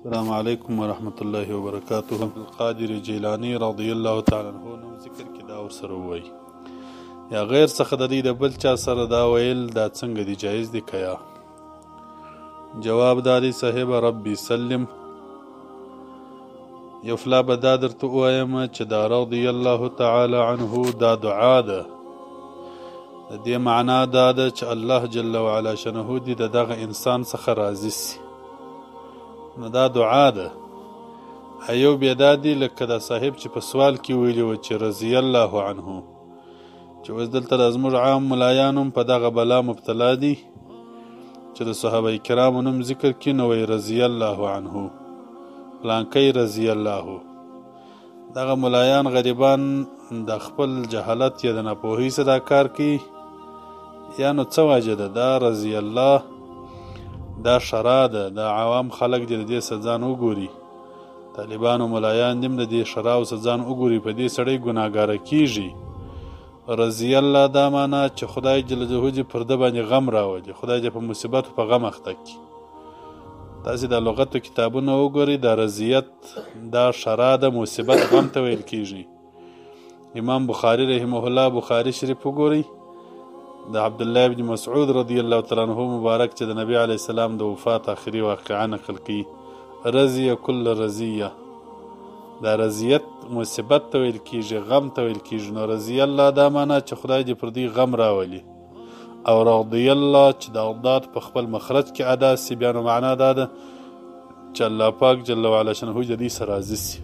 السلام علیکم ورحمت الله وبرکاته. عبدالقادر جیلانی رضی الله تعالی عنه نوم ذکر کې دا ورسره ووایي یا غیر څخه د دې د بل چا سره دا ویل دا څنګه دی جایز دی که یا؟ جواب دا دی صاحب ربي سلم. یو فلا به دا درته ووایم چې دا رضی الله تعالی عنه دا دعا ده. د دې معنا دا ده چې الله جل وعلا شنه دی د دغه انسان څخه راضي سي، نو دا دعا ده. ایو بیا دا دی لکه دا صاحب چې په سوال کې ویلي و چې رضی الله عنه، چې اوس دلته د زموږ عام ملایان هم په دغه بلا مبتلا دي چې د صحابه کرامو نوم ذکر کړي نو وایي رضی الله عنه، فلانکی رضی الله. دغه ملایان غریبان د خپل جهالت یا د ناپوهۍ څخه دا کار کوي، یا نو څه وجه ده؟ دا رضی الله دا شرع ده، دا عوام خلق دي د دې څخه ځان وګوري. طالبان او ملایان دي د دې شرع او څخه ځان وګوري، په دې سړی ګناهګاره کیږي. رضی الله دا معنا چې خدای جل جلاله دې پر ده باندې غم راولي، خدای دې په مصیبتو په غم اخته کړي. تاسې د لغتو کتابونه وګورئ، دا رضیت دا شرع ده، مصیبت غم ته ویل کیږي. امام بخاري رحمه الله بخاري شریف وګورئ، د عبدالله بن مسعود رضی الله تعالی عنه مبارک چې د نبی علیه السلام د وفات آخري واقعه نقل کوي، رضیه کل رضیه، دا رضیت مصیبت ته ویل کیږي، غم ته ویل کیږي. نو رضی الله دا معنا چې خدای دې پر دې غم راولي، او رضی الله چې دا ضاد په خپل مخرج کې ادا سي، بیا نو معنا دا ده چې الله پاک جل وعلا شنه د دې سره راضي سي.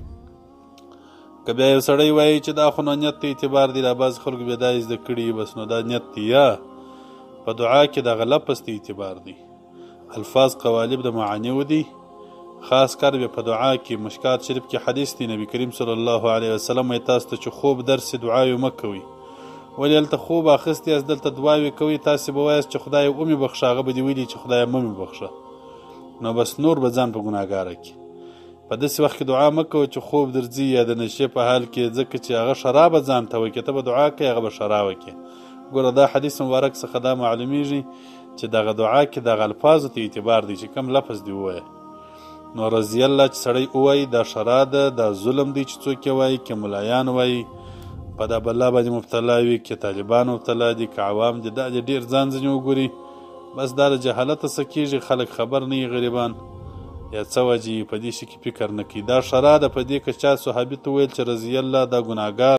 که بیا یو سړی وایي چې دا خو نو نیت ته اعتبار دی، دا بعض خلکو بیا دا زده کړي بس نو دا نیت دی، یا په دعا کې دغه لفظ ته اعتبار دی. الفاظ قوالب د معانیو دي، خاص کر بیا په دعا کې. مشکات شریف کې حدیث دی، نبی کریم صلی الله علیه وسلم وایي تاسو ته چې خوب درسي دعاوې مه کوئ. ولې هلته خوب اخیستی یاست، دلته دعاوې کوئ، تاسې به وایاست چې خدای ومې بخښه، هغه به دې ویلي چې خدای مه مې بخښه، نو بس نور به ځان په ګناهګاره کړي. په داسې وخت کې دعا مه کوه چې خوب درځي یا د نشې په حال کې، ځکه چې هغه شرع به ځان ته وکړي، ته به دعا کوې هغه به شرع وکړي. ګوره دا حدیث مبارک څخه دا معلومیږي چې دغه دعا کې دغه الفاظو ته اعتبار دی چې کوم لفظ دی ووایه. نو رضی الله چې سړی ووایي دا شرع ده، دا ظلم دی چې څوک یې وایي، که ملایان وایي په دا بلا باندې مبتلا وي، که طالبان مبتلا دي، که عوام دي، دا ډېر ځان ځینې وګوري. بس دا د جهالته څه کېږي، خلک خبر نه وي، غریبان یا څه وجې په دې شي کې فکر نه کوي. دا شرع ده، په دې که چا صحابي ته ویل چې رضی الله دا ګناهګار